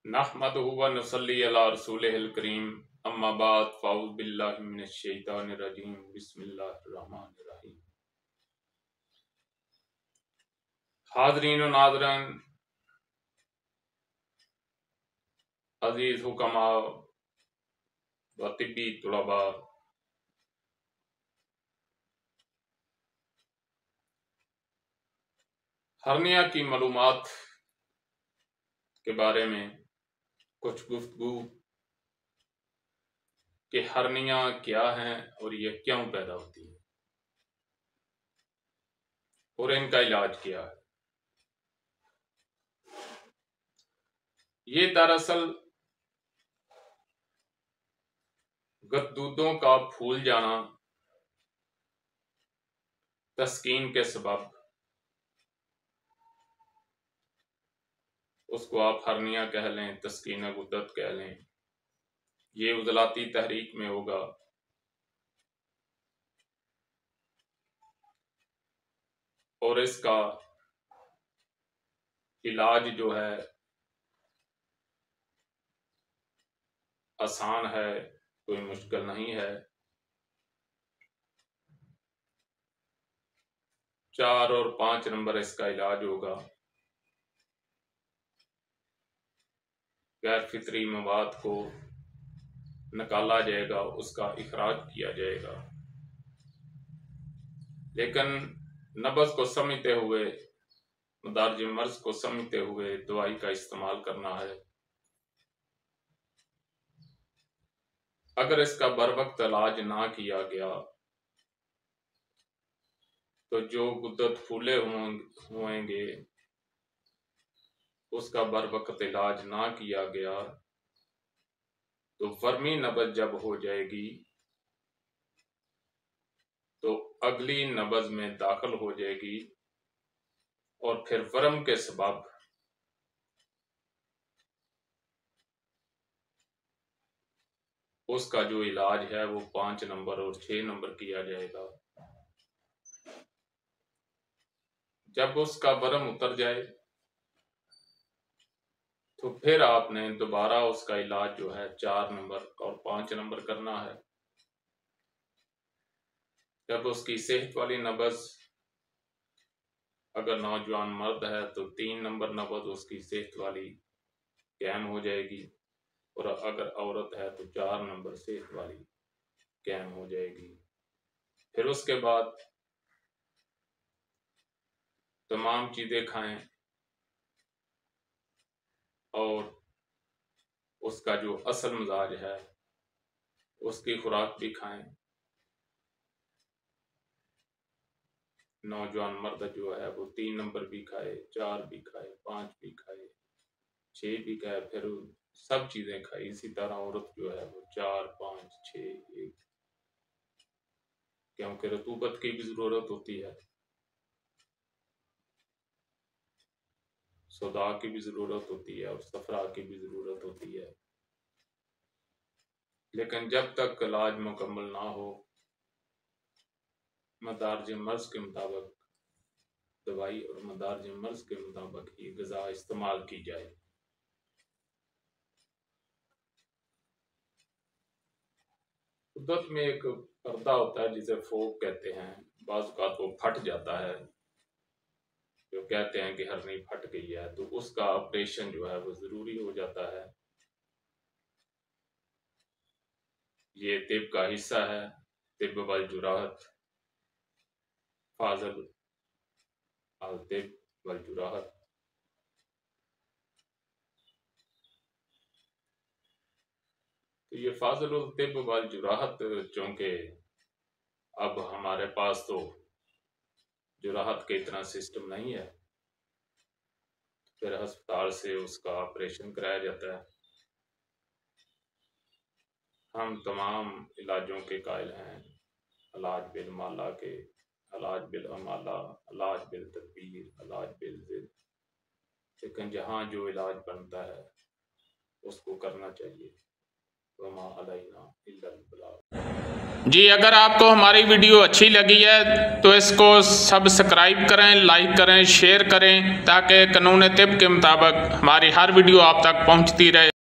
नहमदुहु व नुसल्ली अला रसूलिहिल करीम अम्मा बाद फ़अऊज़ु बिल्लाहि मिनश शैतानिर रजीम बिस्मिल्लाहिर रहमानिर रहीम। हाज़रीन व नाज़रीन, अज़ीज़ हुक्मा व तिब्बी तुलबा, हर्निया की मालूमात के बारे में कुछ गुफ्तगू कि हर्निया क्या है और ये क्यों पैदा होती है और इनका इलाज क्या है। ये दरअसल गद्दूदों का फूल जाना, तस्कीन के सबब, उसको आप हर्निया कह लें, तस्कीन गुद्दत कह लें, ये उजलाती तहरीक में होगा। और इसका इलाज जो है आसान है, कोई मुश्किल नहीं है। 4 और 5 नंबर इसका इलाज होगा। गैर फितरी मवाद को निकाला जाएगा, उसका इखराज किया जाएगा। लेकिन नब्ज़ को समझते हुए, मदारज मर्ज को समझते हुए दवाई का इस्तेमाल करना है। अगर इसका बर वक्त इलाज ना किया गया तो जो गुद्दत फूले होंगे, उसका बर वक्त इलाज ना किया गया तो वर्मी नब्ज़ जब हो जाएगी तो अगली नब्ज़ में दाखिल हो जाएगी और फिर वर्म के सबब उसका जो इलाज है वो 5 नंबर और 6 नंबर किया जाएगा। जब उसका वर्म उतर जाए तो फिर आपने दोबारा उसका इलाज जो है 4 नंबर और 5 नंबर करना है। जब उसकी सेहत वाली नब्ज़, अगर नौजवान मर्द है तो 3 नंबर नब्ज़ उसकी सेहत वाली कायम हो जाएगी, और अगर औरत है तो 4 नंबर सेहत वाली कायम हो जाएगी। फिर उसके बाद तमाम चीज़ें खाएं और उसका जो असल मिजाज है उसकी खुराक भी खाएं। नौजवान मर्द जो है वो 3 नंबर भी खाए, 4 भी खाए, 5 भी खाए, 6 भी खाए, फिर सब चीजें खाई। इसी तरह औरत जो है वो 4, 5, 6, 1, क्योंकि रतूबत की भी जरूरत होती है, सौदा की भी जरूरत होती है और सफरा की भी जरूरत होती है। लेकिन जब तक इलाज मुकम्मल ना हो, मदारज मर्ज के मुताबिक दवाई और मदारज मर्ज के मुताबिक ही ग़िज़ा इस्तेमाल की जाए। गुद्दत में एक पर्दा होता है जिसे फोक कहते हैं, बाज़ औक़ात वो फट जाता है, जो कहते हैं कि हरनी फट गई है, तो उसका ऑपरेशन जो है वो ज़रूरी हो जाता है। ये तिब का हिस्सा है, तिब वल जुराहत, फाज़ल अल तिब वल जुराहत। तो ये फाज़ल अल तिब वल जुराहत, चूँकि अब हमारे पास तो जुराहत के इतना सिस्टम नहीं है, फिर अस्पताल से उसका ऑपरेशन कराया जाता है। हम तमाम इलाजों के कायल हैं, इलाज बिल माला के, इलाज बिल अमाला, इलाज बिल तदबीर, इलाज बिल ज़िद। लेकिन जहाँ जो इलाज बनता है उसको करना चाहिए। वमा अलैना इल्लल बलाग। जी, अगर आपको हमारी वीडियो अच्छी लगी है तो इसको सब्सक्राइब करें, लाइक करें, शेयर करें, ताकि कानून तिब के मुताबिक हमारी हर वीडियो आप तक पहुंचती रहे।